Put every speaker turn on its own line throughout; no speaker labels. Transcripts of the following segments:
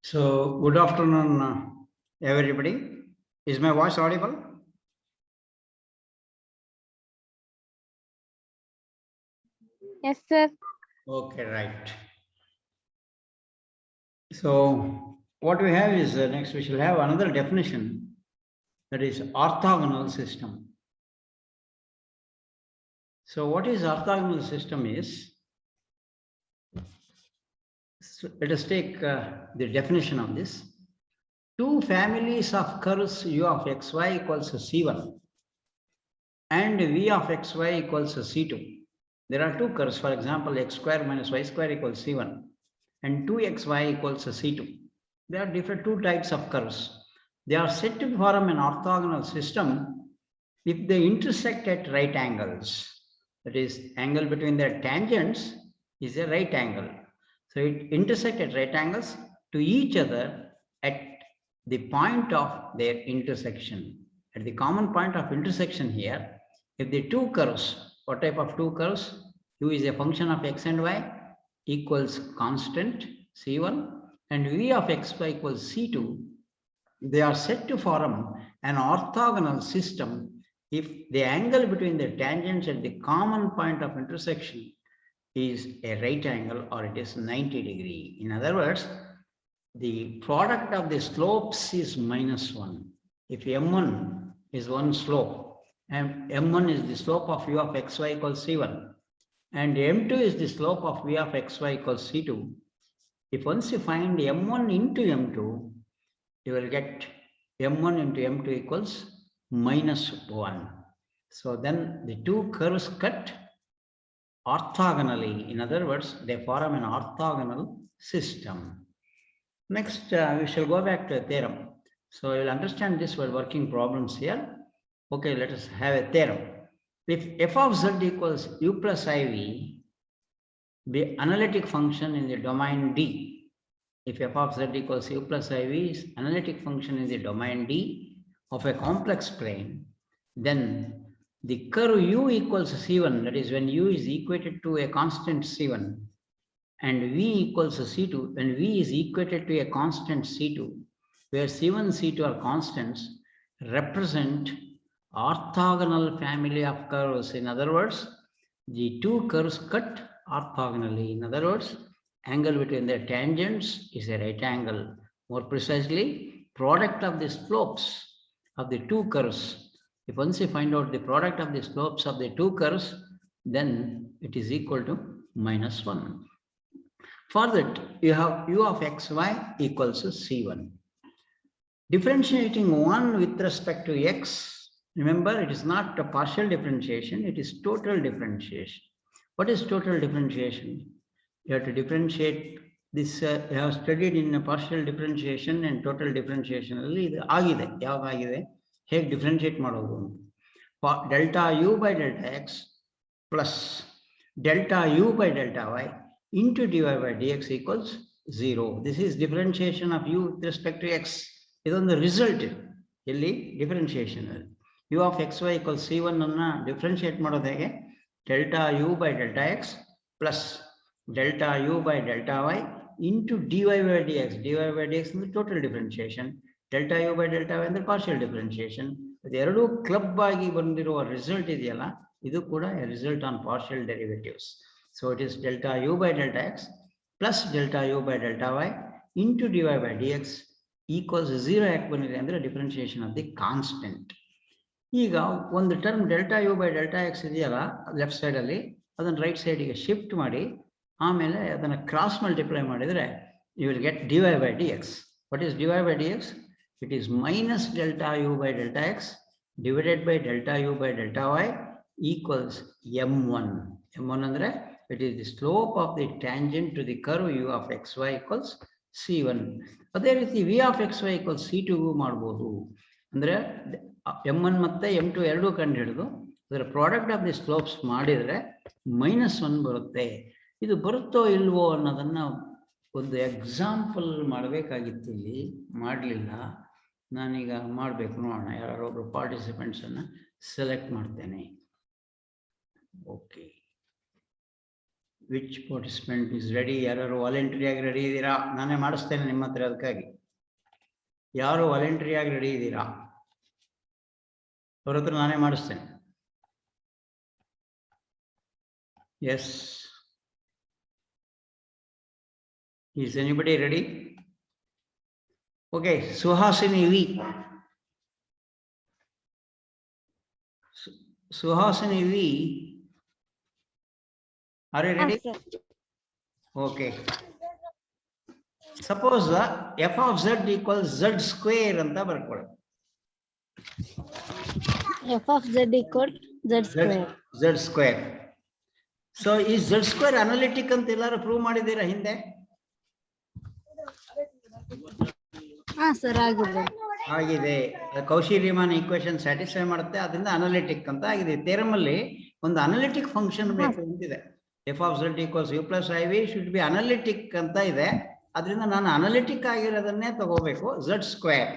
So, good afternoon, everybody. Is my voice audible?
Yes, sir.
Okay, right. So, what we have is next we shall have another definition, that is orthogonal system. So, what is orthogonal system is, so let us take the definition of this. Two families of curves u of xy equals C1 and v of xy equals C2. There are two curves, for example, x square minus y square equals C1 and 2xy equals C2. There are different two types of curves. They are said to form an orthogonal system if they intersect at right angles. That is, angle between their tangents is a right angle. So it intersects at right angles to each other at the point of their intersection. At the common point of intersection here, if the two curves, what type of two curves? U is a function of x and y equals constant C1 and v of xy equals C2, they are said to form an orthogonal system if the angle between the tangents at the common point of intersection is a right angle or it is 90 degree. In other words, the product of the slopes is -1. If M1 is one slope and M1 is the slope of u of xy equals C1 and M2 is the slope of v of xy equals C2, if once you find M1 into M2, you will get M1 into M2 equals -1. So then the two curves cut orthogonally. In other words, they form an orthogonal system. Next, we shall go back to a theorem. So you'll understand this while working problems here. Okay, let us have a theorem. If f of z equals u plus iv, be analytic function in the domain D. If f of z equals u plus iv is analytic function in the domain D of a complex plane, then the curve u equals C1, that is when u is equated to a constant C1, and v equals C2, when v is equated to a constant C2, where C1, C2 are constants, represent orthogonal family of curves. In other words, the two curves cut orthogonally. In other words, angle between their tangents is a right angle. More precisely, product of the slopes of the two curves. If once you find out the product of the slopes of the two curves, then it is equal to -1. For that, you have u of xy equals to C1. Differentiating one with respect to x, remember it is not a partial differentiation, it is total differentiation. What is total differentiation? You have to differentiate this, you have studied in a partial differentiation and total differentiation. How differentiate ಮಾಡೋದು? Delta u by delta x plus delta u by delta y into dy by dx equals 0. This is differentiation of u with respect to x. ಇದೊಂದು result ಇಲ್ಲಿ differentiation u of X y equal C1 ಅನ್ನ differentiate ಮಾಡೋದು ಹೇಗೆ? Delta you by delta x plus delta you by delta Y into D Y by D x. D Y by D x ಅಂದ್ರೆ total differentiation, delta you by delta y ಅಂದ್ರೆ partial differentiation. ಇದೆರಡೂ club ಆಗಿ ಬಂದಿರುವ result ಇದೆಯಲ್ಲ, ಇದು ಕೂಡ result on partial derivatives. So it is delta you by delta x plus delta you by delta Y into D Y by D X equals 0 ಯಾಕೆ ಬಂದಿದೆ ಅಂದರೆ ಡಿಫರೆನ್ಷಿಯೇಷನ್ ಆಫ್ ದಿ ಕಾನ್ಸ್ಟೆಂಟ್. ಈಗ ಒಂದು term delta you by delta X ಇದೆಯಲ್ಲ left ಸೈಡಲ್ಲಿ, ಅದನ್ನು right ಸೈಡಿಗೆ shift ಮಾಡಿ ಆಮೇಲೆ ಅದನ್ನು ಕ್ರಾಸ್ ಮಲ್ಟಿಪ್ಲೈ ಮಾಡಿದರೆ you will get D Y by D X. What is D Y by D X? It is minus delta you by delta X divided by delta you by delta Y equals M1. M1 ಅಂದರೆ it is the slope of the tangent to the curve U of X Y equals C1. ಅದೇ ರೀತಿ V of X Y equals C2 ಮಾಡ್ಬೋದು. ಅಂದರೆ M1 ಮತ್ತು M2 ಎರಡೂ ಕಂಡು ಹಿಡಿದು ಅದರ ಪ್ರಾಡಕ್ಟ್ ಆಫ್ ದಿ ಸ್ಲೋಪ್ಸ್ ಮಾಡಿದರೆ -1 ಬರುತ್ತೆ. ಇದು ಬರುತ್ತೋ ಇಲ್ವೋ ಅನ್ನೋದನ್ನು ಒಂದು ಎಕ್ಸಾಂಪಲ್ ಮಾಡಬೇಕಾಗಿತ್ತು, ಇಲ್ಲಿ ಮಾಡಲಿಲ್ಲ. ನಾನೀಗ ಮಾಡಬೇಕು, ನೋಡೋಣ. ಯಾರೊಬ್ಬರು ಪಾರ್ಟಿಸಿಪೆಂಟ್ಸನ್ನು ಸೆಲೆಕ್ಟ್ ಮಾಡ್ತೇನೆ. Okay, which participant is ready? ಯಾರು ವಾಲಂಟರಿ ಆಗಿ ರೆಡಿ ಇದ್ದೀರಾ? ನಾನೇ ಮಾಡಿಸ್ತೇನೆ ನಿಮ್ಮ ಹತ್ರ. ಅದಕ್ಕಾಗಿ ಯಾರು ವಾಲಂಟರಿ ಆಗಿ ರೆಡಿ ಇದ್ದೀರಾ? ಅವ್ರ ಹತ್ರ ನಾನೇ ಮಾಡಿಸ್ತೇನೆ. Yes, is anybody ready? Okay, Suhasini V. Suhasini V, are you ready?
Yes, sir.
Okay. Suppose f of z equals z square ಅಂತ ಬರ್ಕೊಳ್ಳಿ.
F of z equal z square.
Z square. So is z square analytic ಅಂತ ಎಲ್ಲರೂ prove ಮಾಡಿದ್ದೀರಾ ಹಿಂದೆ?
ಹಾ sir, ಆಗಿದೆ.
ಆಗಿದೆ. Cauchy-Riemann equation satisfy ಮಾಡುತ್ತೆ, ಅದರಿಂದ ಅನಾಲಿಟಿಕ್ ಅಂತ ಆಗಿದೆ. ಥಿಯರಮ್ ಅಲ್ಲಿ ಒಂದು ಅನಾಲಿಟಿಕ್ ಫಂಕ್ಷನ್ ಬೇಕು ಅಂತಿದೆ. F of Z equals U plus I V should be analytic ಅಂತ ಇದೆ. ಅದರಿಂದ ನಾನು ಅನಾಲಿಟಿಕ್ ಆಗಿರೋದನ್ನೇ ತಗೋಬೇಕು. ಝಡ್ ಸ್ಕ್ವೇರ್,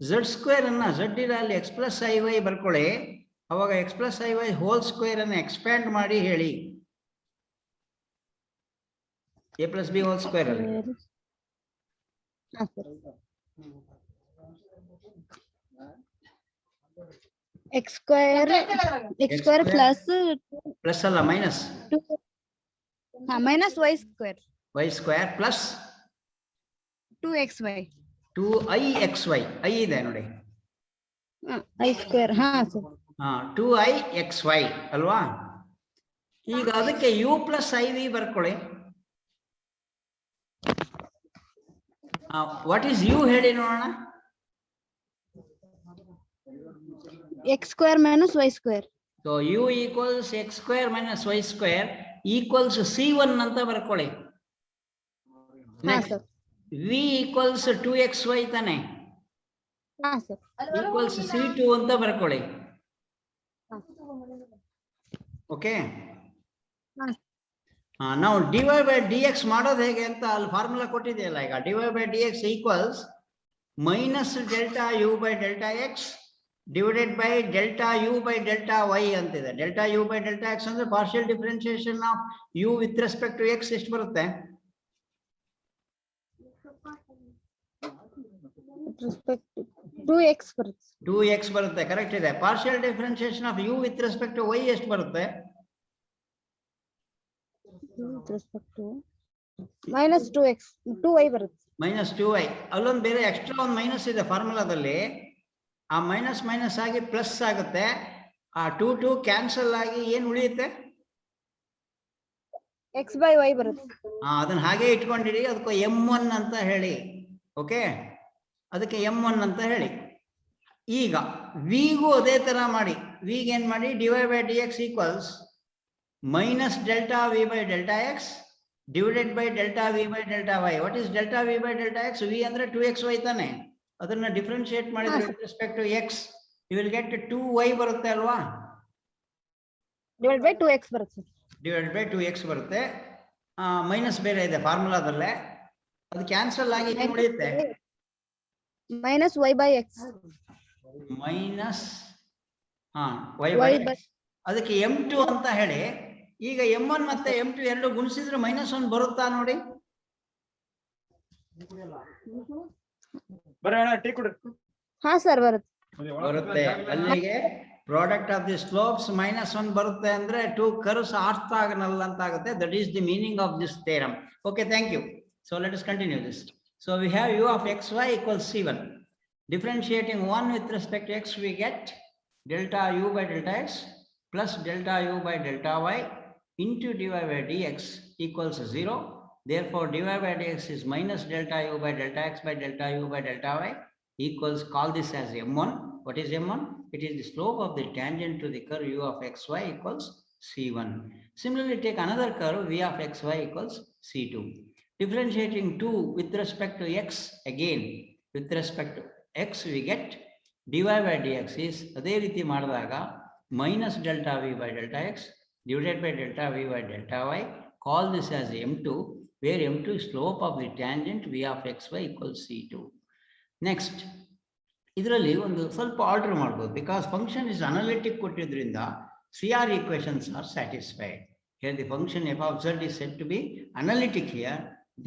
ಝಡ್ ಸ್ಕ್ವೇರ್ ಅನ್ನ ಝಡ್ ಅಲ್ಲಿ ಎಕ್ಸ್ ಪ್ಲಸ್ ಐ ವೈ ಬರ್ಕೊಳ್ಳಿ. ಅವಾಗ X plus I Y whole square ಅನ್ನು ಎಕ್ಸ್ಪ್ಯಾಂಡ್ ಮಾಡಿ ಹೇಳಿ. A plus B whole square ಅಲ್ಲಿ
ಹಾ ಸರ್. ಎಕ್ಸ್ ಸ್ಕ್ವೇರ್
ಪ್ಲಸ್ ಅಲ್ಲ minus
minus Y
square plus
2xy
2ixy. I ಇದೆ ನೋಡಿ,
ಐ ಸ್ಕ್ವೇರ್. ಹಾ ಸರ್,
2ixy ಅಲ್ವಾ? ಈಗ ಅದಕ್ಕೆ ಯು ಪ್ಲಸ್ ಐ ವಿ ಬರ್ಕೊಳ್ಳಿ. ವಾಟ್ ಈಸ್ ಯು ಹೇಳಿ ನೋಡೋಣ.
X square minus Y square.
So u equals x square minus Y square equals C1 ಅಂತ ಬರ್ಕೊಳ್ಳಿ. ನೆಕ್ಸ್ಟ್ ವಿ ಈಕ್ವಲ್ಸ್ 2xy ತಾನೆ, ಈಕ್ವಲ್ಸ್ C2 ಅಂತ ಬರ್ಕೊಳ್ಳಿ. ಓಕೆ, ನಾವು dy ಬೈ dx ಮಾಡೋದು ಹೇಗೆ ಅಂತ ಅಲ್ಲಿ ಫಾರ್ಮುಲಾ ಕೊಟ್ಟಿದೆಯಲ್ಲ. ಈಗ dy by dx equals minus delta you by delta X divided by delta you by delta y ಅಂತಿದೆ. Delta you by delta x ಅಂದ್ರೆ partial differentiation of u with respect to X ಎಷ್ಟು ಬರುತ್ತೆ?
2x ಬರುತ್ತೆ.
2x ಬರುತ್ತೆ, correct ಇದೆ. Partial differentiation of u with respect to Y ಎಷ್ಟು ಬರುತ್ತೆ?
Minus 2x 2y ಬರುತ್ತೆ.
Minus 2y. ಅಲ್ಲೊಂದು ಬೇರೆ ಎಕ್ಸ್ಟ್ರಾ ಒಂದು ಮೈನಸ್ ಇದೆ ಫಾರ್ಮುಲಾದಲ್ಲಿ. ಆ ಮೈನಸ್ ಮೈನಸ್ ಆಗಿ ಪ್ಲಸ್ ಆಗುತ್ತೆ. ಆ 2 ಕ್ಯಾನ್ಸಲ್ ಆಗಿ ಏನ್ ಉಳಿಯುತ್ತೆ?
x by y ಬರುತ್ತೆ.
ಅದನ್ನ ಹಾಗೆ ಇಟ್ಕೊಂಡಿರಿ. ಅದಕ್ಕೆ m1 ಅಂತ ಹೇಳಿ. ಓಕೆ, ಅದಕ್ಕೆ m1 ಅಂತ ಹೇಳಿ. ಈಗ ವಿಗೂ ಅದೇ ತರ ಮಾಡಿ. ವಿಗೆ ಏನ್ ಮಾಡಿ? dy by dx equals minus delta V by delta X divided by delta V by delta y. What is delta V by delta x? V ಅಂದ್ರೆ 2xy ತಾನೆ. ಅದನ್ನ ಡಿಫರೆನ್ಶಿಯೇಟ್ ಮಾಡಿದ್ರೆ with respect to x you will get 2y ಬರುತ್ತೆ ಅಲ್ವಾ?
Divided by 2x ಬರುತ್ತೆ.
Divided by 2x ಬರುತ್ತೆ. Minus ಬೇರೆ ಇದೆ ಫಾರ್ಮುಲಾದಲ್ಲೇ, ಅದು ಕ್ಯಾನ್ಸಲ್ ಆಗಿ ಏನು ಉಳಿಯುತ್ತೆ?
Minus y by x.
Minus y by x. ಅದಕ್ಕೆ m2 ಅಂತ ಹೇಳಿ. ಈಗ m1 ಮತ್ತೆ m2 ಎರಡು ಗುಣಿಸಿದ್ರೆ -1 ಬರುತ್ತಾ ನೋಡಿ?
ಹಾ ಸರ್,
ಬರುತ್ತೆ. ಅಲ್ಲಿಗೆ ಪ್ರಾಡಕ್ಟ್ ಆಫ್ ದಿ ಸ್ಲೋಪ್ಸ್ -1 ಬರುತ್ತೆ ಅಂದ್ರೆ 2 ಕರ್ವ್ಸ್ ಆರ್ಥೋಗೋನಲ್ ಅಂತ ಆಗುತ್ತೆ. That is the meaning of this theorem. Okay, thank you. So let us continue this. So we have u of xy equals c1. Differentiating 1 with respect to x, we get delta u by delta x plus delta u by delta y into dy by dx equals 0. Therefore, dy by dx is minus delta u by delta x by delta u by delta y equals, call this as m1. What is m1? It is the slope of the tangent to the curve u of xy equals c1. Similarly, take another curve v of xy equals c2. Differentiating 2 with respect to x, again with respect to x we get dy by dx is ಅದೇ ರೀತಿ ಮಾಡಿದಾಗ minus delta v by delta x divided by delta v by delta y. Call this as m2, where m2 is slope of the tangent v of xy equals c2. Next, ಇದರಲ್ಲಿ ಒಂದು ಸ್ವಲ್ಪ order ಮಾಡ್ಬೋದು. Because function is analytic ಕೊಟ್ಟಿದ್ರಿಂದ CR equations are satisfied. Here the function f of z is said to be analytic here.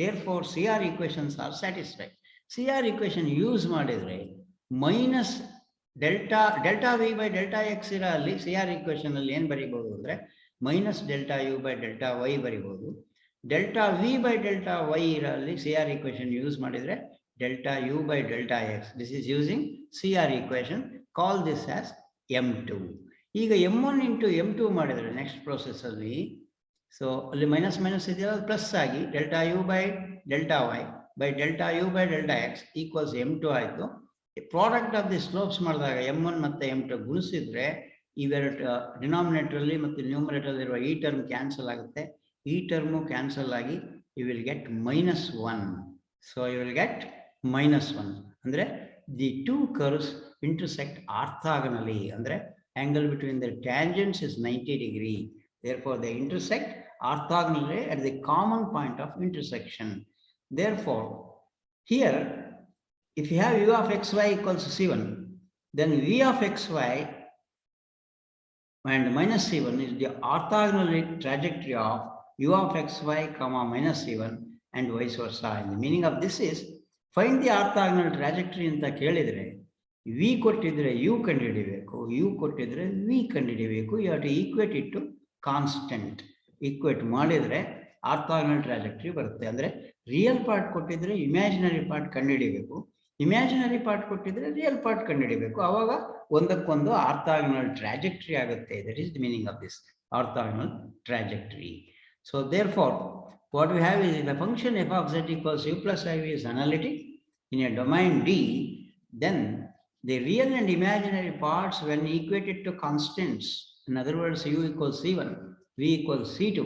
Therefore, CR equations are satisfied. CR equation use madidre minus delta v by delta x iರಲ್ಲಿ CR equation ಅಲ್ಲಿ ಏನು ಬರೀಬಹುದು ಅಂದ್ರೆ minus delta u by delta y ಬರೀಬಹುದು. delta v by delta y ಇರಲ್ಲಿ CR equation use ಮಾಡಿದ್ರೆ delta u by delta x. This is using CR equation. Call this as M2. ಈಗ M1 into M2 ಮಾಡಿದ್ರೆ next process ಅಲ್ಲಿ so ಅಲ್ಲಿ minus minus ಇದೆಯಲ್ಲ plus ಆಗಿ delta u by delta y by delta u by delta x equals M2 ಆಯಿತು. Product of the slopes ಮಾಡಿದಾಗ M1 ಮತ್ತೆ M2 ಗುಣಿಸಿದ್ರೆ ಇವೆರಡು ಡಿನಾಮಿನೇಟರ್ ಅಲ್ಲಿ ಮತ್ತು ನ್ಯೂಮರೇಟರ್ ಅಲ್ಲಿ ಇರುವ ಈ ಟರ್ಮ್ ಕ್ಯಾನ್ಸಲ್ ಆಗುತ್ತೆ. ಈ ಟರ್ಮು ಕ್ಯಾನ್ಸಲ್ ಆಗಿ you will get -1. So you will get -1 ಅಂದ್ರೆ the two curves intersect orthogonally. Andre angle between the tangents is 90 degree. Therefore, they intersect orthogonally at the common point of intersection. Therefore, here, if you have u of xy equals C1, then v of xy and minus C1 is the orthogonal trajectory of u of xy comma minus C1 and vice versa. And the meaning of this is find the orthogonal trajectory in the ಕೇಳಿದ್ರೆ v ಕೊಟ್ಟಿದ್ರೆ u ಕಂಡುಹಿಡಿಯಬೇಕು, u ಕೊಟ್ಟಿದ್ರೆ v ಕಂಡುಹಿಡಿಯಬೇಕು. you have to equate it to constant. equate ಮಾಡಿದ್ರೆ orthogonal trajectory ಬರುತ್ತೆ. ಅಂದ್ರೆ real part ಕೊಟ್ಟಿದ್ರೆ imaginary part ಕಂಡುಹಿಡಿಯಬೇಕು, ಇಮ್ಯಾಜಿನರಿ ಪಾರ್ಟ್ ಕೊಟ್ಟಿದ್ರೆ ರಿಯಲ್ ಪಾರ್ಟ್ ಕಂಡುಹಿಡಿಯಬೇಕು. ಅವಾಗ ಒಂದಕ್ಕೊಂದು ಆರ್ಥೋಗೋನಲ್ ಟ್ರಾಜೆಕ್ಟರಿ ಆಗುತ್ತೆ. That is the meaning of this orthogonal trajectory. So therefore what we have is the function f of z equals u plus iv is analytic in a domain D. Then the real and imaginary parts, when equated to constants, in other words u equals c1, v equals c2,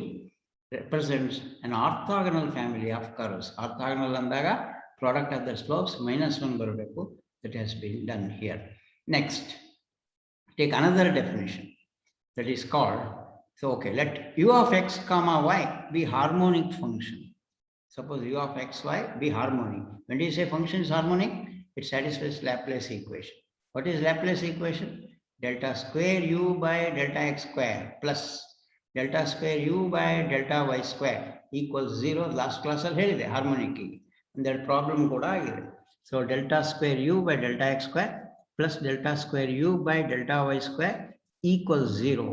represents an orthogonal family of curves. Orthogonal andaga product of the slopes -1 barabeku. That has been done here. Next, take another definition that is called, so okay, let u of x comma y be harmonic function. Suppose u of x y be harmonic. When do you say function is harmonic? It satisfies Laplace equation. What is Laplace equation? Delta square u by delta x square plus delta square u by delta y square equals 0. Last class ಅಲ್ಲಿ ಹೇಳಿದೆ harmonic ಗೆ, and that problem ಕೂಡ ಆಗಿದೆ. So delta square u by delta x square plus delta square u by delta y square equals 0.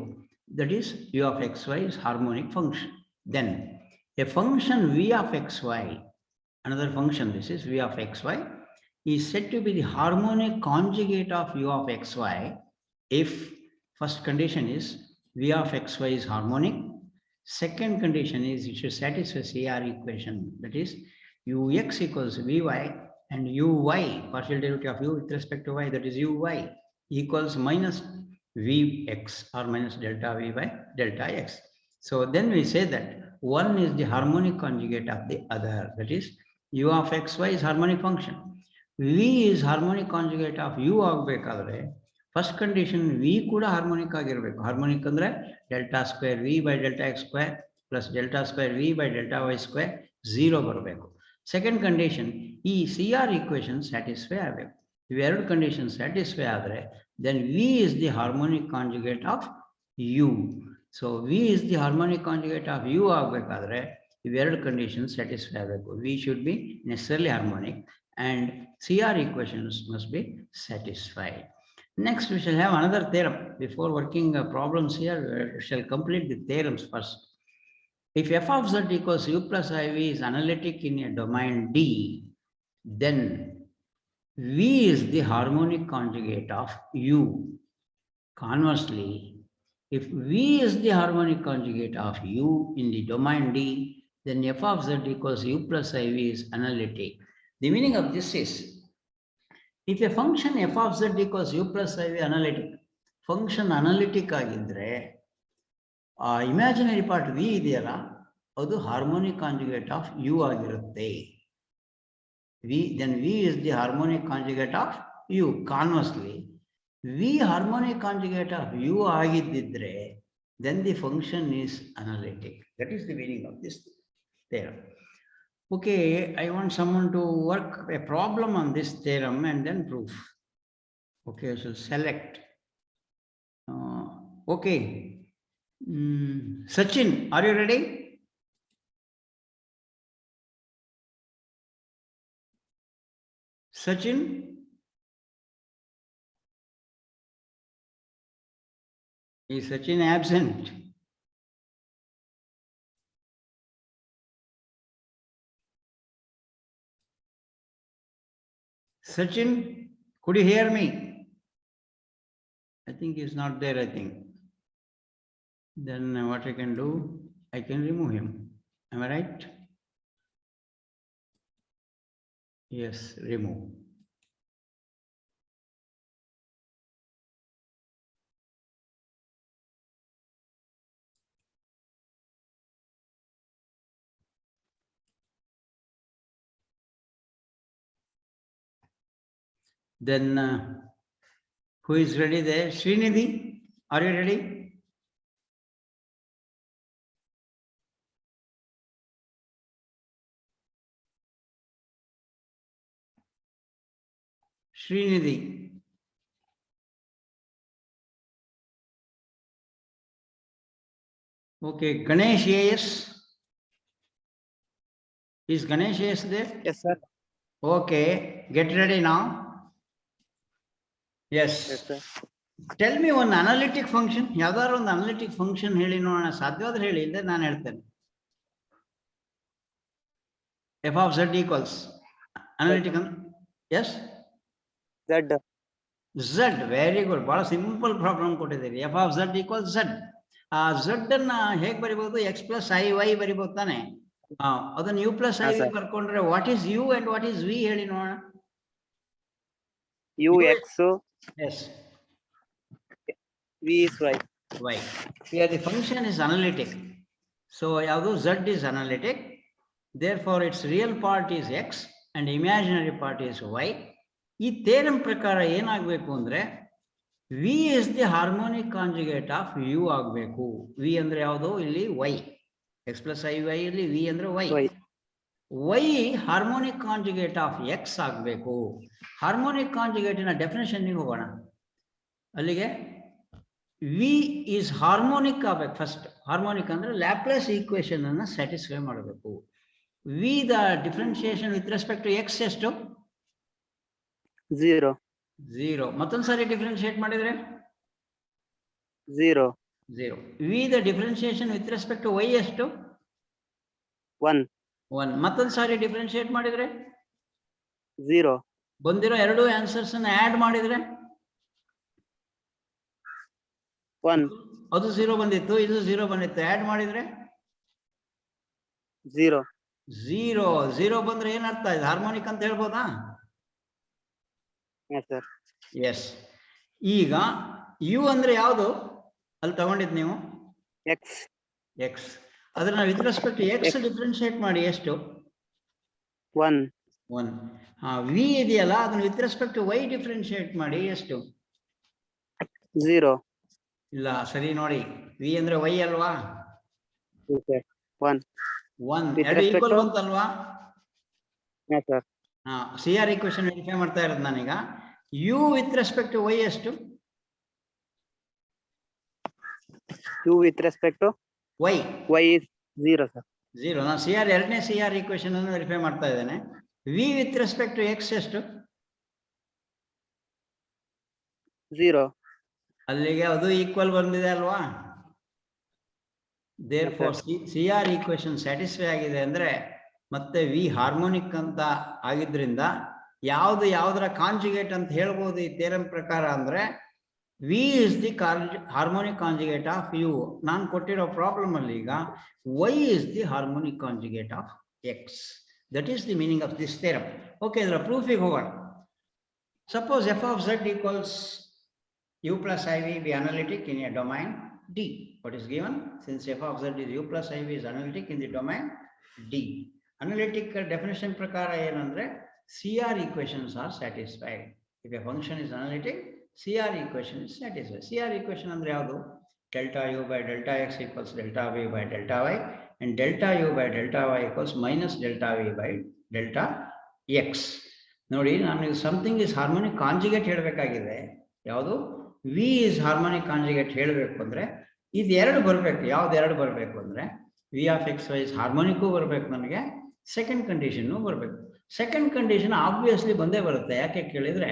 That is u of xy is harmonic function. Then a function v of xy, another function, this is v of xy, is said to be the harmonic conjugate of u of xy if first condition is v of xy is harmonic. Second condition is it should satisfy CR equation, that is ux equals vy and uy, partial derivative of u with respect to y, that is uy, equals minus vx or minus delta v by delta x. So then we say that one is the harmonic conjugate of the other, that is u of xy is harmonic function. v is harmonic conjugate of u ಆಗಬೇಕಾದ್ರೆ first condition v ಕೂಡ harmonic ಆಗಿರಬೇಕು. Harmonic ಅಂದ್ರೆ delta square v by delta x square plus delta square v by delta y square 0 ಬರಬೇಕು. Second condition ಈ CR equation satisfy ಆಗಬೇಕು. ಇವೆರಡು condition satisfy ಆದರೆ then v is the harmonic conjugate of u. So v is the harmonic conjugate of u ಆಗಬೇಕಾದ್ರೆ ಇವೆರಡು condition satisfy ಆಗಬೇಕು. v should be necessarily harmonic and CR equations must be satisfied. Next, we shall have another theorem. Before working problems here, we shall complete the theorems first. If f of z equals u plus iv is analytic in a domain D, then v is the harmonic conjugate of u. Conversely, if v is the harmonic conjugate of u in the domain D, then f of z equals u plus iv is analytic. The meaning of this is, if a function f of z equals u plus iv analytic, function analytic ಆಗಿದ್ರೆ imaginary part v ಇದೆಯಲ್ಲ ಅದು harmonic conjugate of u ಆಗಿರುತ್ತೆ. Then v is the harmonic conjugate of u. Conversely, v harmonic conjugate of u ಆಗಿದ್ದಿದ್ರೆ then the function is analytic. That is the meaning of this theorem. Okay, I want someone to work a problem on this theorem and then proof. Okay, I shall select. Okay, Sachin, are you ready? Sachin? Is Sachin absent? Sachin, could you hear me? I think he's not there, I think. Then what I can do, I can remove him. Am I right? Yes, remove. Then who is ready there? Srinidhi, are you ready? Srinidhi. Okay, Ganesh AS. Is Ganesh AS there?
Yes, sir.
Okay, get ready now. Yes.
Yes, sir.
Tell me one analytic function. ಯಾವ್ದಾದ್ರು ಒಂದು analytic function ಹೇಳಿ ನೋಡೋಣ. ಸಾಧ್ಯವಾದ್ರೆ ಹೇಳಿ, ಇಲ್ಲದೆ ನಾನು ಹೇಳ್ತೇನೆ. F of z equals analytic. Yes?
Z.
Z, very good. ಬಹಳ simple problem ಕೊಟ್ಟಿದ್ದೀರಿ. F of z equals z. ಆ z ಅನ್ನ ಹೇಗೆ ಬರಿಬಹುದು? X plus iy ಬರಿಬಹುದು ತಾನೆ? ಅದನ್ನ u plus iv ಬರ್ಕೊಂಡ್ರೆ what is u and what is v ಹೇಳಿ ನೋಡೋಣ.
U X.
Yes.
V is Y.
Y. Here the function is analytic. So ಯಾವುದು z is analytic. Therefore its real part is x and imaginary part is y. ಈ theorem ಪ್ರಕಾರ ಏನಾಗಬೇಕು ಅಂದ್ರೆ v is the harmonic conjugate of u ಆಗಬೇಕು. v ಅಂದ್ರೆ ಯಾವುದು? ಇಲ್ಲಿ y. x plus iy ಇಲ್ಲಿ v ಅಂದ್ರೆ y. y harmonic conjugate of x ಆಗಬೇಕು. ಹಾರ್ಮೋನಿಕ್ ಕಾಂಜುಗೇಟಿನ ಡೆಫಿನೇಷನ್ಗೆ ಹೋಗೋಣ. ಅಲ್ಲಿಗೆ v is ಹಾರ್ಮೋನಿಕ್ ಆಗಬೇಕು. ಫಸ್ಟ್ ಹಾರ್ಮೋನಿಕ್ ಅಂದ್ರೆ ಲ್ಯಾಪ್ಲೇಸ್ ಈಕ್ವೇಶನ್ ಅನ್ನ ಸ್ಯಾಟಿಸ್ಫೈ ಮಾಡಬೇಕು. v the differentiation with respect to x ಎಷ್ಟು?
0.
0. ಮತ್ತೊಂದ್ಸಾರಿ ಡಿಫರೆನ್ಶಿಯೇಟ್ ಮಾಡಿದ್ರೆ
0.
0. v the differentiation with respect to y ಎಷ್ಟು?
1.
1. ಮತ್ತೊಂದ್ಸಾರಿ ಡಿಫರೆನ್ಶಿಯೇಟ್ ಮಾಡಿದ್ರೆ
0.
ಬಂದಿರೋ ಎರಡು ಆನ್ಸರ್ಸ್ ಅನ್ನ ಆಡ್ ಮಾಡಿದ್ರೆ
1.
ಅದು 0 ಬಂದಿತ್ತು, ಇದು 0 ಬಂದಿತ್ತು. ಆಡ್ ಮಾಡಿದ್ರೆ
0.
0 ಬಂದ್ರೆ ಏನರ್ಥ? ಇದು ಹಾರ್ಮೋನಿಕ್ ಅಂತ ಹೇಳ್ಬೋದಾ?
Yes, sir.
ಎಸ್. ಈಗ ಯು ಅಂದ್ರೆ ಯಾವುದು ಅಲ್ಲಿ ತಗೊಂಡಿದ್ ನೀವು?
X.
ಎಕ್ಸ್. ಅದನ್ನ ವಿತ್ ರೆಸ್ಪೆಕ್ಟ್ ಎಕ್ಸ್ ಡಿಫರೆನ್ಶಿಯೇಟ್ ಮಾಡಿ ಎಷ್ಟು?
1.
1. ವಿ ಇದೆಯಲ್ಲ, ಅದನ್ನ ವಿತ್ ರೆಸ್ಪೆಕ್ಟ್ ವೈ ಡಿಫರೆನ್ಶಿಯೇಟ್ ಮಾಡಿ ಎಷ್ಟು?
0.
ಇಲ್ಲ, ಸರಿ ನೋಡಿ. ವಿ ಅಂದ್ರೆ ವೈ ಅಲ್ವಾ?
1.
1. ಎರಡು ಈಕ್ವಲ್ ಬಂತಲ್ವಾ?
Yes, sir.
C R equation verify ಮಾಡ್ತಾ ಇರೋದು ನಾನೀಗ. U with respect to Y ಎಷ್ಟು?
U with respect to
Y.
Y is 0, sir.
0. ನಾನು ಸಿ ಆರ್ ಎರಡನೇ ಸಿ ಆರ್ ಈಕ್ವೇಶನ್ ಅನ್ನು ವೆರಿಫೈ ಮಾಡ್ತಾ ಇದ್ದೇನೆ. V with respect to X ಎಷ್ಟು?
0.
ಅಲ್ಲಿಗೆ ಅದು ಈಕ್ವಲ್ ಬಂದಿದೆ ಅಲ್ವಾ? Therefore C R equation satisfy ಆಗಿದೆ ಅಂದ್ರೆ ಮತ್ತೆ ವಿ ಹಾರ್ಮೋನಿಕ್ ಅಂತ ಆಗಿದ್ರಿಂದ ಯಾವ್ದರ ಕಾಂಜುಗೇಟ್ ಅಂತ ಹೇಳ್ಬೋದು ಈ ಥಿಯರಮ್ ಪ್ರಕಾರ ಅಂದ್ರೆ v is the harmonic conjugate of u. ನಾನು ಕೊಟ್ಟಿರೋ ಪ್ರಾಬ್ಲಮ್ ಅಲ್ಲಿ ಈಗ y is the harmonic conjugate of x. That is the meaning of this theorem. Okay, ಇದರ ಪ್ರೂಫಿಗೆ ಹೋಗೋಣ. Suppose f of z equals u plus iv be analytic in a domain D. What is given? Since f of z is u plus iv is analytic in the domain D. Analytic definition prakara ಏನಂದ್ರೆ CR equations are satisfied. If a function is analytic, CR equation is satisfied. CR equation ಅಂದ್ರೆ ಯಾವುದು? delta u by delta x equals delta v by delta y and delta u by delta y equals minus delta v by delta x. ನೋಡಿ, ನಾನು something is harmonic conjugate ಹೇಳಬೇಕಾಗಿದೆ. ಯಾವುದು? V is harmonic conjugate ಹೇಳಬೇಕು ಅಂದ್ರೆ ಇದು ಎರಡು ಬರಬೇಕು. ಯಾವ್ದು ಎರಡು ಬರಬೇಕು ಅಂದ್ರೆ V of X Y is harmonic ಬರಬೇಕು ನನಗೆ, ಸೆಕೆಂಡ್ ಕಂಡೀಷನ್ನು ಬರಬೇಕು. ಸೆಕೆಂಡ್ ಕಂಡೀಷನ್ ಆಬ್ವಿಯಸ್ಲಿ ಬಂದೇ ಬರುತ್ತೆ. ಯಾಕೆ ಕೇಳಿದ್ರೆ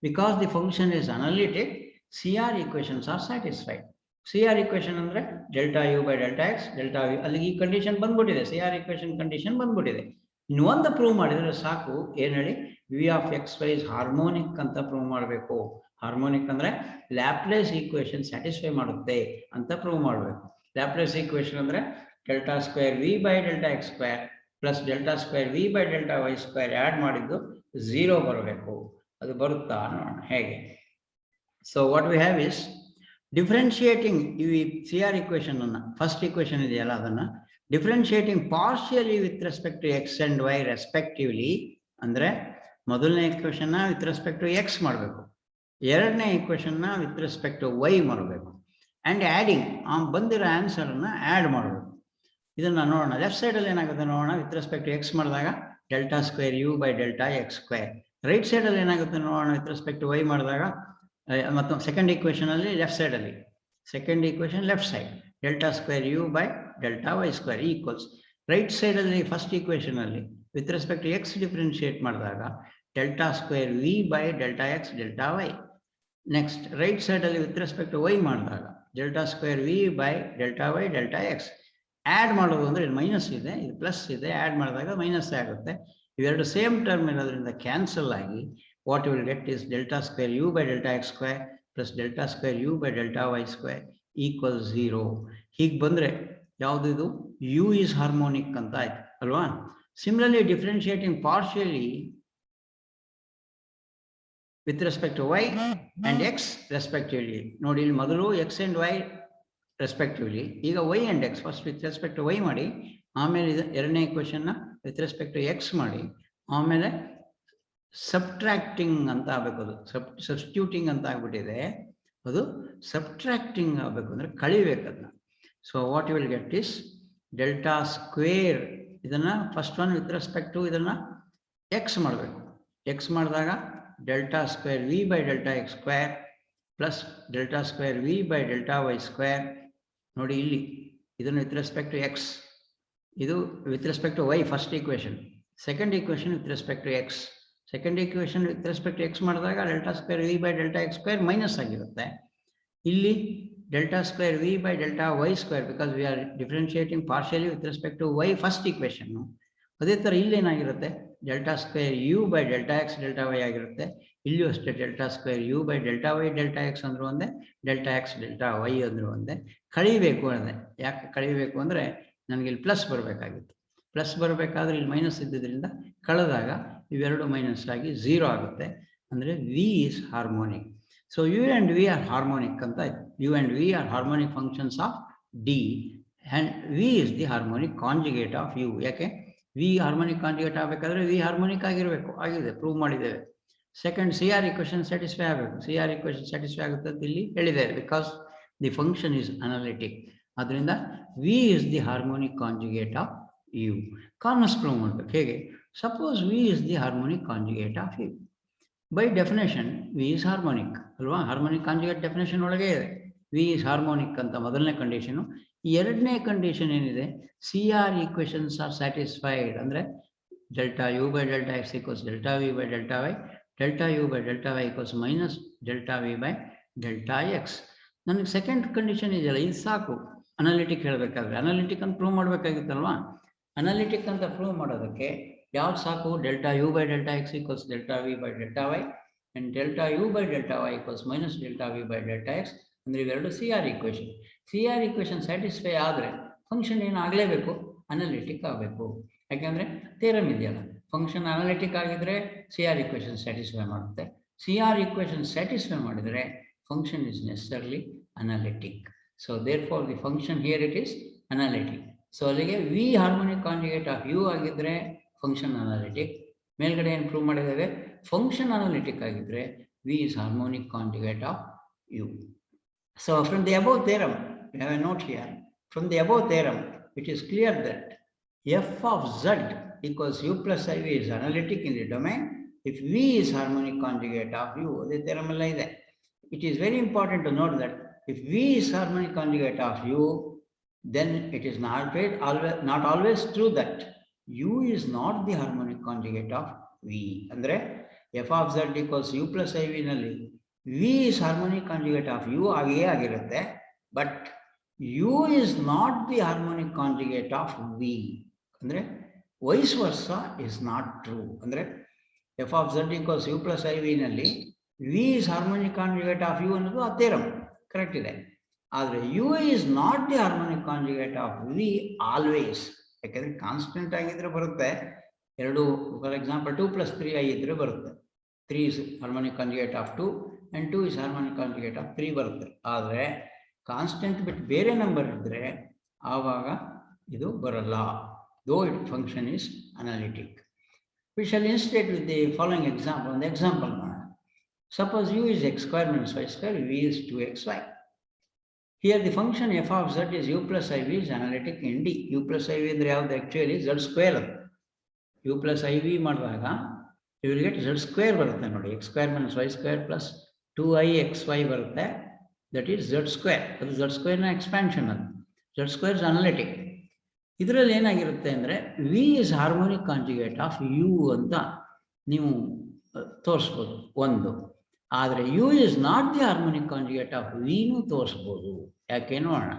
because the function is analytic, C R equations are satisfied. C R equation ಅಂದ್ರೆ delta you by delta X delta V, ಅಲ್ಲಿಗೆ ಈ ಕಂಡೀಷನ್ ಬಂದ್ಬಿಟ್ಟಿದೆ, ಸಿ ಆರ್ ಈಕ್ವೇಶನ್ ಕಂಡೀಷನ್ ಬಂದ್ಬಿಟ್ಟಿದೆ. ಇನ್ನು ಒಂದು ಪ್ರೂವ್ ಮಾಡಿದ್ರೆ ಸಾಕು. ಏನ್ ಹೇಳಿ, v of X Y is harmonic ಅಂತ ಪ್ರೂವ್ ಮಾಡಬೇಕು. ಹಾರ್ಮೋನಿಕ್ ಅಂದ್ರೆ ಲ್ಯಾಪ್ಲೇಸ್ ಈಕ್ವೇಶನ್ ಸ್ಯಾಟಿಸ್ಫೈ ಮಾಡುತ್ತೆ ಅಂತ ಪ್ರೂವ್ ಮಾಡಬೇಕು. ಲ್ಯಾಪ್ಲೇಸ್ ಈಕ್ವೇಶನ್ ಅಂದ್ರೆ delta square V by delta X square plus delta square V by delta Y square add ಮಾಡಿದ್ದು 0 ಬರಬೇಕು. ಅದು ಬರುತ್ತಾ ನೋಡೋಣ ಹೇಗೆ. So what we have is differentiating ಈ ಸಿ ಆರ್ ಈಕ್ವೇಶನ್ ಅನ್ನ, ಫಸ್ಟ್ ಈಕ್ವೇಶನ್ ಇದೆಯಲ್ಲ ಅದನ್ನ differentiating partially with respect to x and y respectively. ಅಂದ್ರೆ ಮೊದಲನೇ equation with respect to x ಮಾಡಬೇಕು, ಎರಡನೇ equation with respect to y ಮಾಡಬೇಕು, ಅಂಡ್ ಆ್ಯಡಿಂಗ್ ಬಂದಿರೋ ಆನ್ಸರ್ ಅನ್ನ ಆ್ಯಡ್ ಮಾಡಬೇಕು. ಇದನ್ನ ನೋಡೋಣ. ಲೆಫ್ಟ್ ಸೈಡ್ ಅಲ್ಲಿ ಏನಾಗುತ್ತೆ ನೋಡೋಣ. ವಿತ್ ರೆಸ್ಪೆಕ್ಟ್ ಟು ಎಕ್ಸ್ ಮಾಡಿದಾಗ delta square you by delta X square. Right side ಅಲ್ಲಿ ಏನಾಗುತ್ತೆ ನೋಡೋಣ. ವಿತ್ ರೆಸ್ಪೆಕ್ಟ್ ಟು ವೈ ಮಾಡಿದಾಗ ಮತ್ತು ಸೆಕೆಂಡ್ ಈಕ್ವೇಶನ್ ಅಲ್ಲಿ ಲೆಫ್ಟ್ ಸೈಡ್ ಅಲ್ಲಿ, second equation left side delta square you by delta Y square equals. Right side ಅಲ್ಲಿ first equation ಅಲ್ಲಿ with respect to X differentiate ಮಾಡಿದಾಗ delta square V by delta X delta Y. Next right side ಅಲ್ಲಿ with respect to Y ಮಾಡಿದಾಗ delta square V by delta Y delta X. Add ಮಾಡೋದು ಅಂದರೆ ಇಲ್ಲಿ minus ಇದೆ, ಇದು plus ಇದೆ, add ಮಾಡಿದಾಗ ಮೈನಸ್ ಆಗುತ್ತೆ. ಇವೆರಡು ಸೇಮ್ ಟರ್ಮ್ ಇರೋದ್ರಿಂದ ಕ್ಯಾನ್ಸಲ್ ಆಗಿ what you will get is delta square you by delta X square plus delta square you by delta Y square equal 0. ಹೀಗೆ ಬಂದರೆ ಯಾವುದಿದು ಯು ಈಸ್ ಹಾರ್ಮೋನಿಕ್ ಅಂತ ಆಯ್ತು ಅಲ್ವಾ. Similarly differentiating partially with respect to y and x respectively. ನೋಡಿ ಇಲ್ಲಿ ಮೊದಲು x and y respectively, ಈಗ y and x first with respect to y ಮಾಡಿ, ಆಮೇಲೆ ಎರಡನೇ ಕ್ವೆಶನ್ನ ವಿತ್ ರೆಸ್ಪೆಕ್ಟ್ ಟು ಎಕ್ಸ್ ಮಾಡಿ, ಆಮೇಲೆ ಸಬ್ಟ್ರಾಕ್ಟಿಂಗ್ ಅಂತ ಆಗಬೇಕು. ಅದು ಸಬ್ಸ್ಟಿಟ್ಯೂಟಿಂಗ್ ಅಂತ ಆಗ್ಬಿಟ್ಟಿದೆ, ಅದು ಸಬ್ಟ್ರಾಕ್ಟಿಂಗ್ ಆಗಬೇಕು ಅಂದರೆ ಕಳಿಬೇಕು ಅದನ್ನ. So what you will get is delta square, ಇದನ್ನ first one with respect to ಇದನ್ನ ಎಕ್ಸ್ ಮಾಡಬೇಕು. ಎಕ್ಸ್ ಮಾಡಿದಾಗ delta square V by delta X square plus delta square V by delta Y square. ನೋಡಿ ಇಲ್ಲಿ ಇದನ್ನು ವಿತ್ ರೆಸ್ಪೆಕ್ಟ್ ಟು ಎಕ್ಸ್, ಇದು with respect to Y first equation, second equation with respect to X. Second equation with respect to X ಮಾಡಿದಾಗ delta square V by delta X square minus ಆಗಿರುತ್ತೆ. ಇಲ್ಲಿ delta square V by delta Y square, because V are differentiating partially with respect to Y first equation. ಅದೇ ಥರ ಇಲ್ಲೇನಾಗಿರುತ್ತೆ delta square you by delta X delta Y ಆಗಿರುತ್ತೆ. ಇಲ್ಲಿಯೂ ಅಷ್ಟೇ delta square you by delta Y delta X ಅಂದರೂ ಒಂದೇ, delta X delta Y ಅಂದರೂ ಒಂದೇ. ಕಳಿಬೇಕು ಅಂದರೆ ಯಾಕೆ ಕಳಿಬೇಕು ಅಂದರೆ ನನಗೆ ಇಲ್ಲಿ ಪ್ಲಸ್ ಬರಬೇಕಾಗಿತ್ತು. ಪ್ಲಸ್ ಬರಬೇಕಾದ್ರೆ ಇಲ್ಲಿ ಮೈನಸ್ ಇದ್ದಿದ್ದರಿಂದ ಕಳೆದಾಗ ಇವೆರಡು ಮೈನಸ್ ಆಗಿ 0 ಆಗುತ್ತೆ. ಅಂದರೆ V is harmonic. So U and V are harmonic ಅಂತ ಆಯ್ತು. U and V are harmonic functions of D and V is the harmonic conjugate of U. ಯಾಕೆ ವಿ ಹಾರ್ಮೋನಿಕ್ ಕಾಂಜುಗೇಟ್ ಆಗಬೇಕಾದ್ರೆ ವಿ ಹಾರ್ಮೋನಿಕ್ ಆಗಿರಬೇಕು, ಆಗಿದೆ, prove ಮಾಡಿದ್ದೇವೆ. Second C R equation satisfy ಆಗಬೇಕು. C R equation satisfy ಆಗುತ್ತೆ ಅಂತ ಇಲ್ಲಿ ಹೇಳಿದ್ದೇವೆ, because the function is analytic. ಅದರಿಂದ V is the harmonic conjugate of U. Convex prove ಮಾಡಬೇಕು. ಹೇಗೆ? Suppose v is the harmonic conjugate of u. By definition v is harmonic ಅಲ್ವಾ. Harmonic conjugate definition ಒಳಗೆ ಇದೆ ವಿ ಇಸ್ ಹಾರ್ಮೋನಿಕ್ ಅಂತ ಮೊದಲನೇ condition. ಎರಡನೇ condition ಏನಿದೆ, C R equations are satisfied. ಅಂದರೆ delta you by delta X equals delta V by delta Y, delta you by delta Y equals minus delta V by delta X. ನನಗೆ second condition ಇದೆಯಲ್ಲ ಇದು ಸಾಕು analytic ಹೇಳಬೇಕಾದ್ರೆ. Analytic ಅಂತ prove ಮಾಡಬೇಕಾಗಿತ್ತಲ್ವಾ. Analytic ಅಂತ prove ಮಾಡೋದಕ್ಕೆ ಯಾವ್ದು ಸಾಕು? Delta you by delta X equals delta V by delta Y and delta you by delta Y equals minus delta V by delta X. ಅಂದರೆ ಇವೆರಡು C R equation. C R equation satisfy ಆದರೆ function ಏನು ಆಗಲೇಬೇಕು, analytic ಆಗಬೇಕು. ಯಾಕೆಂದರೆ theorem ಇದೆಯಲ್ಲ, function analytic ಆಗಿದ್ರೆ C R equation satisfy ಮಾಡುತ್ತೆ. ಸಿ ಆರ್ ಈಕ್ವೇಶನ್ ಸ್ಯಾಟಿಸ್ಫೈ ಮಾಡಿದರೆ function is necessarily analytic. So therefore the function here it is analytic. So ಅಲ್ಲಿಗೆ V harmonic conjugate of U ಆಗಿದ್ರೆ function analytic. ಮೇಲ್ಗಡೆ ಏನು prove ಮಾಡಿದ್ದೇವೆ? Function analytic ಆಗಿದ್ರೆ V is harmonic conjugate of u. So from the above theorem, we have a note here. From the above theorem, it is clear that f of z equals u plus iv is analytic in the domain if v is harmonic conjugate of u. The theorem is like that. It is very important to note that if V is harmonic conjugate of U, then it is not always true that U is not the harmonic conjugate of V. Andre f of z equals U plus IV nalli V is harmonic conjugate of U agiyé agirutte, but U is not the harmonic conjugate of V. Andre vice versa is not true. Andre f of z equals U plus IV nalli V is harmonic conjugate of U ಅನ್ನೋದು ಆ theorem correct ಇದೆ. ಆದರೆ U is not the harmonic conjugate of V always. ಯಾಕಂದ್ರೆ constant ಆಗಿದ್ರೆ ಬರುತ್ತೆ. ಎರಡು for example 2 plus 3i ಇದ್ರೆ ಬರುತ್ತೆ. 3 is harmonic conjugate of 2 and 2 is harmonic conjugate of 3 ಬರುತ್ತೆ. ಆದರೆ ಕಾನ್ಸ್ಟೆಂಟ್ ಬಿಟ್ಟು ಬೇರೆ ನಂಬರ್ ಇದ್ರೆ ಆವಾಗ ಇದು ಬರಲ್ಲ. Though its function is analytic. We shall illustrate with the following example. One example. Suppose U is x square minus y square, V is 2xy. Here the function f of z is U plus IV is analytic in D. U plus IV ಅಂದ್ರೆ ಯಾವುದು actually z square. U plus IV ಮಾಡಿದಾಗ you will get z square ಬರುತ್ತೆ ನೋಡಿ. x square minus y square plus 2ixy ಬರುತ್ತೆ. That is z square. ಅದು z square ನ expansion ಅದು. Z square is analytic. ಇದರಲ್ಲಿ ಏನಾಗಿರುತ್ತೆ ಅಂದರೆ V is harmonic conjugate of U ಅಂತ ನೀವು ತೋರಿಸ್ಬೋದು ಒಂದು. ಆದರೆ U is not the harmonic conjugate of V ನು ತೋರಿಸ್ಬೋದು. ಯಾಕೆ ನೋಡೋಣ.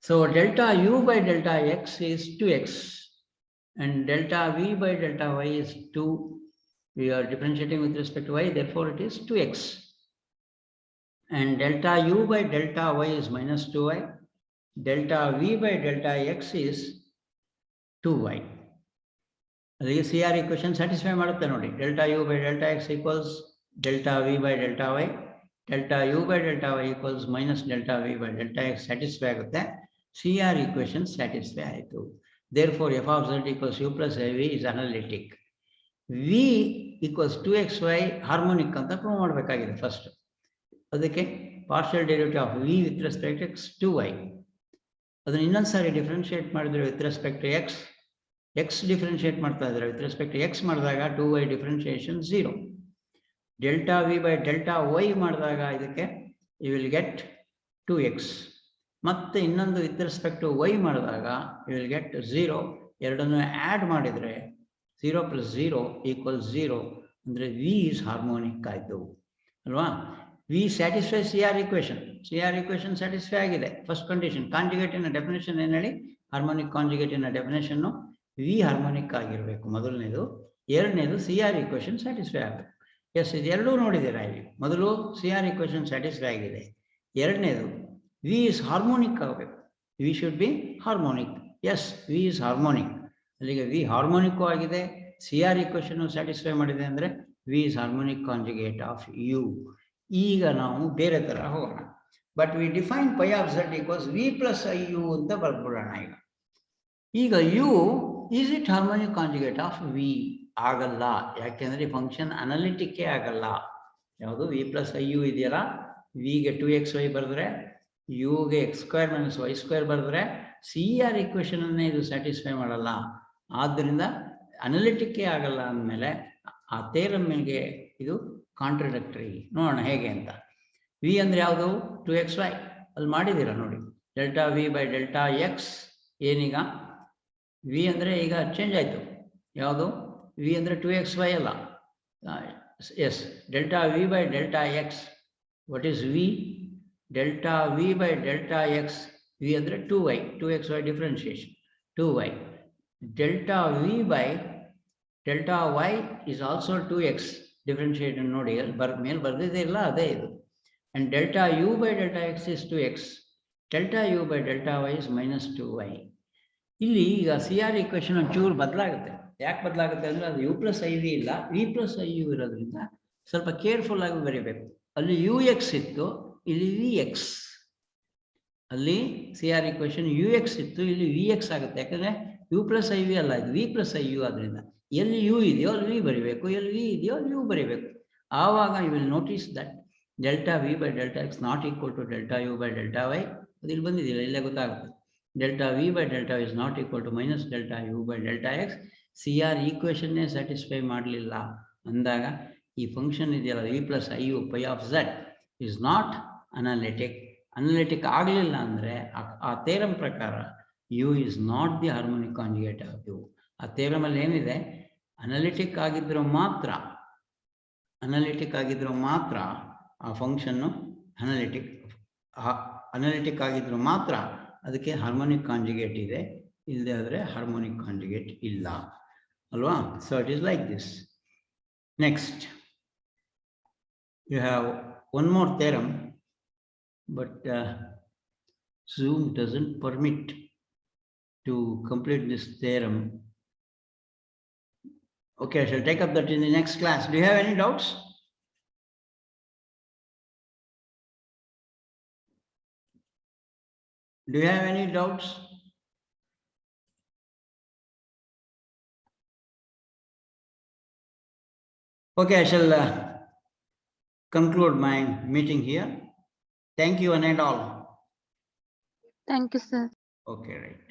So delta U by delta x is 2x and delta V by delta y is 2. We are differentiating with respect to y, therefore it is 2x. And delta U by delta y is minus 2y. Delta V by delta x is 2y. ಅದಕ್ಕೆ CR equation satisfy ಮಾಡುತ್ತೆ ನೋಡಿ. Delta U by delta x equals delta V by delta y. Delta U by delta y equals minus delta V by delta x satisfy ಆಗುತ್ತೆ. CR equation satisfy ಆಯಿತು. Therefore f of z equals U plus IV is analytic. V equals 2xy harmonic ಅಂತ prove ಮಾಡಬೇಕಾಗಿದೆ first. ಅದಕ್ಕೆ partial derivative of V with respect to x 2y. ಅದನ್ನು ಇನ್ನೊಂದು ಸಾರಿ differentiate ಮಾಡಿದ್ರೆ with respect to x, x differentiate ಮಾಡ್ತಾ ಇದ್ದಾರೆ with respect to X ಮಾಡಿದಾಗ 2y differentiation 0. Delta V by delta y ಮಾಡಿದಾಗ ಇದಕ್ಕೆ ಯು ವಿಲ್ ಗೆಟ್ 2x. ಮತ್ತೆ ಇನ್ನೊಂದು ವಿತ್ ರೆಸ್ಪೆಕ್ಟ್ ಟು ವೈ ಮಾಡಿದಾಗ ಯು ವಿಲ್ ಗೆಟ್ 0. ಎರಡನ್ನು ಆ್ಯಡ್ ಮಾಡಿದರೆ 0 + 0 = 0 ಅಂದರೆ ವಿ ಈಸ್ ಹಾರ್ಮೋನಿಕ್ ಆಯಿತು ಅಲ್ವಾ. V satisfy CR equation. CR equation satisfy ಆಗಿದೆ. ಫಸ್ಟ್ ಕಂಡೀಷನ್ ಕಾಂಜುಗೇಟಿನ ಡೆಫಿನೇಷನ್ ಏನು ಹೇಳಿ, ಹಾರ್ಮೋನಿಕ್ ಕಾಂಜುಗೇಟಿನ ಡೆಫಿನೇಷನ್ನು ವಿ ಹಾರ್ಮೋನಿಕ್ ಆಗಿರಬೇಕು ಮೊದಲನೇದು. ಎರಡನೇದು CR equation ಸ್ಯಾಟಿಸ್ಫೈ ಆಗಬೇಕು. ಎಸ್, ಇದು ಎರಡೂ ನೋಡಿದ್ದೀರಾ ಇಲ್ಲಿ. ಮೊದಲು CR equation ಸ್ಯಾಟಿಸ್ಫೈ ಆಗಿದೆ. ಎರಡನೇದು ವಿ ಇಸ್ ಹಾರ್ಮೋನಿಕ್ ಆಗಬೇಕು. V should be harmonic. Yes, v is harmonic. ಅಲ್ಲಿಗೆ ವಿ ಹಾರ್ಮೋನಿಕ್ಕು ಆಗಿದೆ, CR equation ಸ್ಯಾಟಿಸ್ಫೈ ಮಾಡಿದೆ ಅಂದರೆ v is harmonic conjugate of u. ಈಗ ನಾವು ಬೇರೆ ಥರ ಹೋಗೋಣ. But we define pi of Z equals v plus I u ಅಂತ ಬರ್ಬಿಡೋಣ. ಈಗ u is it harmonic conjugate of v? ಆಗಲ್ಲ. ಯಾಕೆಂದರೆ ಈ ಫಂಕ್ಷನ್ ಅನಾಲಿಟಿಕ್ಕೇ ಆಗಲ್ಲ. ಯಾವುದು ವಿ ಪ್ಲಸ್ ಐ ಯು ಇದೆಯಲ್ಲ, ವಿಗೆ 2xy ಬರೆದ್ರೆ ಯುಗೆ x² - y² ಬರೆದ್ರೆ CR equation ಇದು ಸ್ಯಾಟಿಸ್ಫೈ ಮಾಡಲ್ಲ. ಆದ್ದರಿಂದ ಅನಾಲಿಟಿಕ್ಕೇ ಆಗಲ್ಲ ಅಂದಮೇಲೆ ಆ ಥಿಯರಮ್ಮಿಗೆ ಇದು ಕಾಂಟ್ರಡಿಕ್ಟರಿ. ನೋಡೋಣ ಹೇಗೆ ಅಂತ. ವಿ ಅಂದರೆ ಯಾವುದು? 2xy. ಅಲ್ಲಿ ಮಾಡಿದ್ದೀರಾ ನೋಡಿ. Delta V by delta x ಏನೀಗ ವಿ ಅಂದರೆ ಈಗ ಚೇಂಜ್ ಆಯಿತು. ಯಾವುದು? ವಿ ಅಂದರೆ 2xy ಅಲ್ಲ. Yes, delta V by delta x. What is v? Delta V by delta x. V ಅಂದರೆ 2y, 2xy differentiation 2y. Delta V by delta y is also 2x differentiate ನೋಡಿ. ಅಲ್ಲಿ ಮೇಲೆ ಬರ್ದಿದೆ ಇಲ್ಲ, ಅದೇ ಇದು. And delta you by delta x is 2x. Delta you by delta y is minus 2y. ಇಲ್ಲಿ ಈಗ CR equation ಒಂಚೂರು ಬದಲಾಗುತ್ತೆ. ಯಾಕೆ ಬದಲಾಗುತ್ತೆ ಅಂದರೆ ಅದು U plus IV ಇಲ್ಲ, V plus IU ಇರೋದ್ರಿಂದ ಸ್ವಲ್ಪ ಕೇರ್ಫುಲ್ ಆಗಿ ಬರೀಬೇಕು. ಅಲ್ಲಿ UX ಇತ್ತು, ಇಲ್ಲಿ VX. ಅಲ್ಲಿ CR equation UX ಇತ್ತು, ಇಲ್ಲಿ VX ಆಗುತ್ತೆ. ಯಾಕಂದರೆ U plus IV ಅಲ್ಲ, ಇದು V plus IU. ಆದ್ದರಿಂದ ಎಲ್ಲಿ U ಇದೆಯೋ ಅಲ್ಲಿ V ಬರೀಬೇಕು, ಎಲ್ಲಿ V ಇದೆಯೋ ಅಲ್ಲಿ U ಬರೀಬೇಕು. ಆವಾಗ you will notice that delta V by delta X not equal to delta you by delta Y. ಅದು ಇಲ್ಲಿ ಬಂದಿದೆಯಲ್ಲ, ಇಲ್ಲೇ ಗೊತ್ತಾಗುತ್ತೆ. Delta V by delta is not equal to minus delta you by delta X. CR ಈಕ್ವೇಷನ್ನೇ satisfy ಮಾಡಲಿಲ್ಲ ಅಂದಾಗ ಈ function ಇದೆಯಲ್ಲ V plus I U pi of Z is not analytic ಆಗಲಿಲ್ಲ ಅಂದರೆ ಆ ಥೇರಮ್ ಪ್ರಕಾರ U is not the harmonic conjugate of you. ಆ ಥೇರಮಲ್ಲಿ ಏನಿದೆ, ಅನಲಿಟಿಕ್ ಆಗಿದ್ದರೂ ಮಾತ್ರ ಆ ಫಂಕ್ಷನ್ನು ಅನಲಿಟಿಕ್ ಆಗಿದ್ರೂ ಮಾತ್ರ ಅದಕ್ಕೆ ಹಾರ್ಮೋನಿಕ್ ಕಾಂಜುಗೇಟ್ ಇದೆ, ಇಲ್ಲದೆ ಆದರೆ ಹಾರ್ಮೋನಿಕ್ ಕಾಂಜುಗೇಟ್ ಇಲ್ಲ ಅಲ್ವಾ. So it is like this. Next you have one more theorem, but Zoom doesn't permit to complete this theorem. Okay, I shall take up that in the next class. Do you have any doubts? Do you have any doubts? Okay, I shall conclude my meeting here. Thank you one and all.
Thank you, sir.
Okay, right.